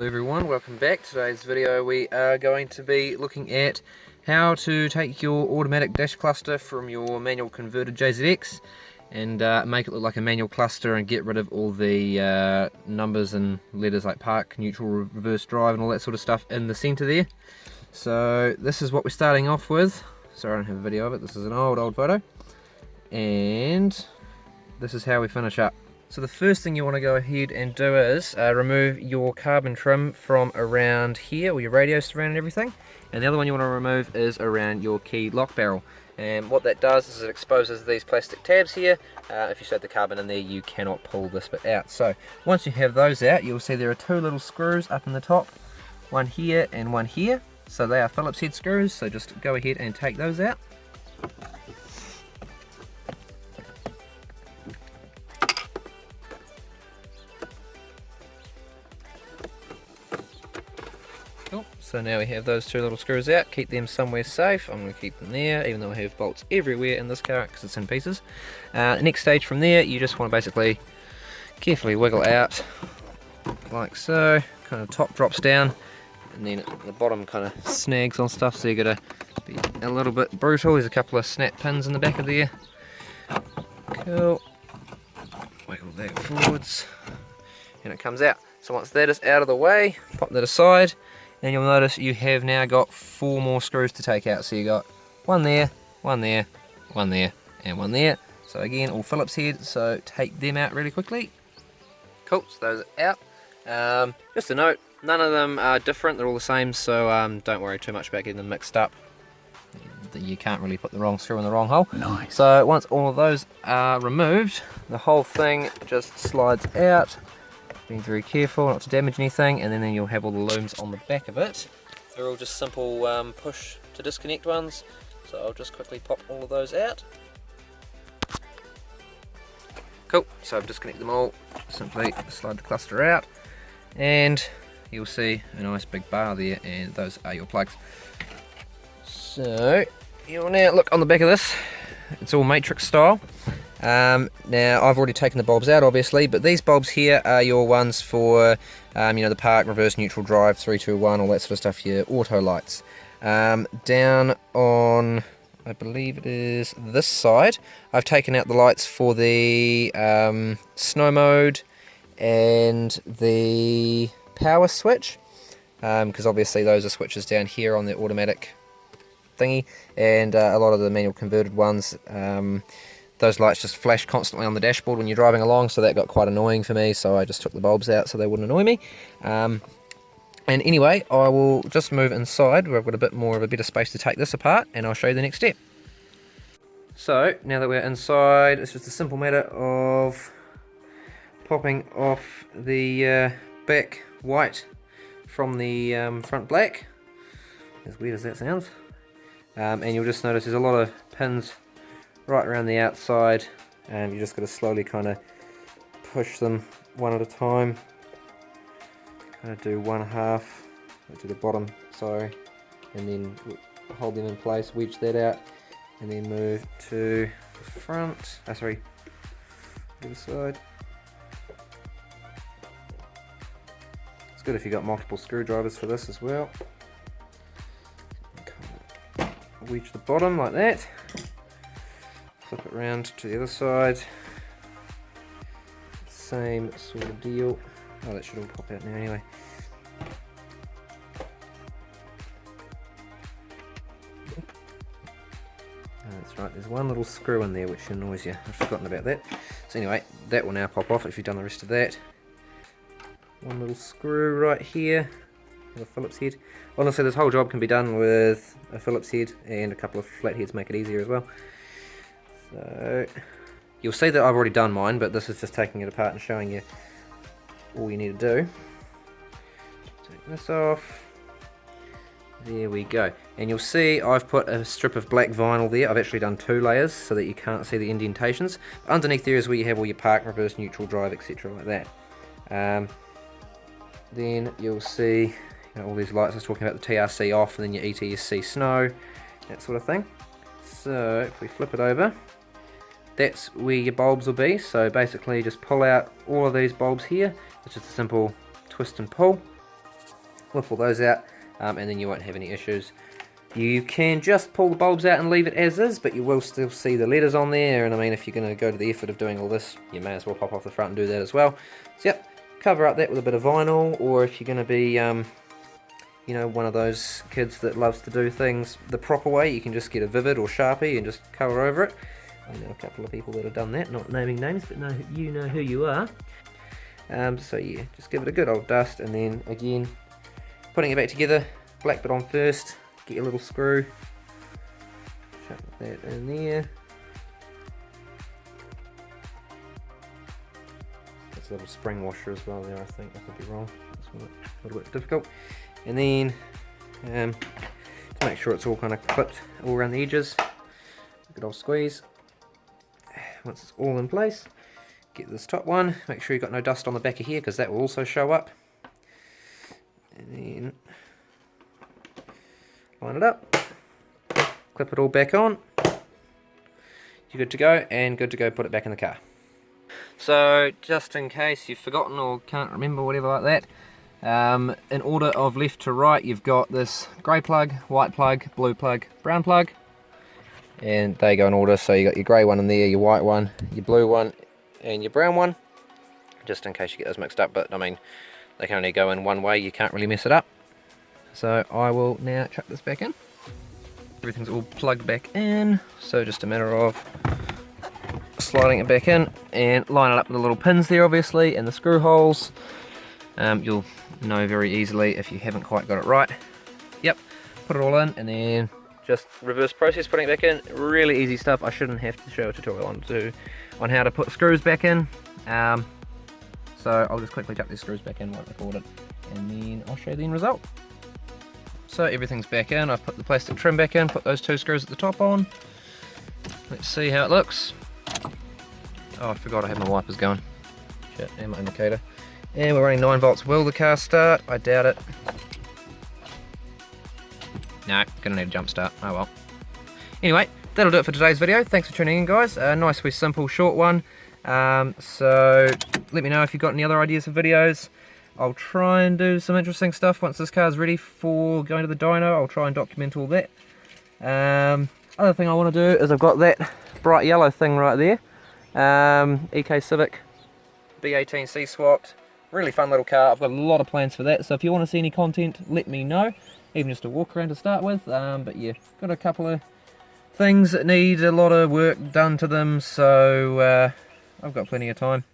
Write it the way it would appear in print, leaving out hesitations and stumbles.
Hello everyone, welcome back. Today's video we are going to be looking at how to take your automatic dash cluster from your manual converted JZX and make it look like a manual cluster and get rid of all the numbers and letters like park, neutral, reverse drive and all that sort of stuff in the center there. So this is what we're starting off with. Sorry I don't have a video of it, this is an old photo. And this is how we finish up. So the first thing you want to go ahead and do is remove your carbon trim from around here, or your radio surround and everything. And the other one you want to remove is around your key lock barrel. And what that does is it exposes these plastic tabs here. If you shove the carbon in there, you cannot pull this bit out. So once you have those out, you'll see there are two little screws up in the top, one here and one here. So they are Phillips head screws, so just go ahead and take those out. Cool. So now we have those two little screws out, keep them somewhere safe. I'm going to keep them there, even though I have bolts everywhere in this car because it's in pieces. Next stage from there, you just want to basically carefully wiggle out like so, kind of top drops down, and then the bottom kind of snags on stuff, so you've got to be a little bit brutal. There's a couple of snap pins in the back of there. Cool. Wiggle that forwards, and it comes out. So once that is out of the way, pop that aside, and you'll notice you have now got 4 more screws to take out. So you got one there, one there, one there, and one there. So again, all Phillips head, so take them out really quickly. Cool, so those are out. Just a note, none of them are different, they're all the same, so don't worry too much about getting them mixed up. You can't really put the wrong screw in the wrong hole. Nice. So once all of those are removed, the whole thing just slides out. Being very careful not to damage anything, and then you'll have all the looms on the back of it. They're all just simple push to disconnect ones, so I'll just quickly pop all of those out. Cool, so I've disconnected them all, simply slide the cluster out, and you'll see a nice big bar there, and those are your plugs. So you'll now look on the back of this, it's all matrix style. Now I've already taken the bulbs out obviously, but these bulbs here are your ones for you know, the park, reverse, neutral, drive, 3, 2, 1, all that sort of stuff, your auto lights. Down on, I believe it is this side, I've taken out the lights for the snow mode and the power switch, because obviously those are switches down here on the automatic thingy, and a lot of the manual converted ones, those lights just flash constantly on the dashboard when you're driving along, so that got quite annoying for me, so I just took the bulbs out so they wouldn't annoy me. And anyway, I will just move inside where I've got a bit more of a better space to take this apart, and I'll show you the next step. So now that we're inside, it's just a simple matter of popping off the back white from the front black, as weird as that sounds. And you'll just notice there's a lot of pins right around the outside, and you just got to slowly kind of push them one at a time. Kind of do one half to the bottom, sorry, and then hold them in place, wedge that out, and then move to the front, the other side. It's good if you've got multiple screwdrivers for this as well. Wedge the bottom like that, flip it around to the other side, same sort of deal. Oh, that should all pop out now anyway. Oh, that's right, there's one little screw in there which annoys you, I've forgotten about that. So anyway, that will now pop off if you've done the rest of that. One little screw right here, with a Phillips head. Honestly, this whole job can be done with a Phillips head and a couple of flat heads, make it easier as well. So you'll see that I've already done mine, but this is just taking it apart and showing you all you need to do. Take this off. There we go. And you'll see I've put a strip of black vinyl there. I've actually done 2 layers so that you can't see the indentations. Underneath there is where you have all your park, reverse, neutral, drive, etc. like that. Then you'll see all these lights. I was talking about the TRC off, and then your ETSC snow, that sort of thing. So if we flip it over, that's where your bulbs will be. So basically just pull out all of these bulbs here. It's just a simple twist and pull, Whip all those out, and then you won't have any issues. You can just pull the bulbs out and leave it as is, but you will still see the letters on there, and I mean, if you're going to go to the effort of doing all this, you may as well pop off the front and do that as well. So yep, cover up that with a bit of vinyl, or if you're going to be, you know, one of those kids that loves to do things the proper way, you can just get a Vivid or Sharpie and just cover over it. I know a couple of people that have done that, not naming names, but you know who you are. So yeah, just give it a good old dust, and then again, putting it back together, black bit on first. Get your little screw, chuck that in there. That's a little spring washer as well there, I think. I could be wrong. That's a little bit difficult. And then, to make sure it's all kind of clipped all around the edges, good old squeeze. Once it's all in place, get this top one. Make sure you've got no dust on the back of here, because that will also show up. And then line it up, clip it all back on, you're good to go, and good to go put it back in the car. So just in case you've forgotten or can't remember, whatever like that, in order of left to right, you've got this grey plug, white plug, blue plug, brown plug, and they go in order. So you got your grey one in there, your white one, your blue one, and your brown one, just in case you get those mixed up. But I mean, they can only go in one way, you can't really mess it up. So I will now chuck this back in. Everything's all plugged back in, so just a matter of sliding it back in and line it up with the little pins there, obviously, and the screw holes. You'll know very easily if you haven't quite got it right. Yep, put it all in, and then just reverse process putting it back in. Really easy stuff. I shouldn't have to show a tutorial on how to put screws back in. So I'll just quickly chuck these screws back in, won't record it, and then I'll show you the end result. So everything's back in, I've put the plastic trim back in, put those two screws at the top on. Let's see how it looks. Oh, I forgot I had my wipers going. Shit, and my indicator. And we're running 9 volts. Will the car start? I doubt it. No, gonna need a jump start. Oh well. Anyway, that'll do it for today's video. Thanks for tuning in, guys. Nice, wee, simple, short one. So let me know if you've got any other ideas for videos. I'll try and do some interesting stuff once this car's ready for going to the dyno. I'll try and document all that. Other thing I want to do is I've got that bright yellow thing right there. EK Civic B18C swapped. Really fun little car. I've got a lot of plans for that. So if you want to see any content, let me know. Even just a walk around to start with. But yeah, got a couple of things that need a lot of work done to them. So I've got plenty of time.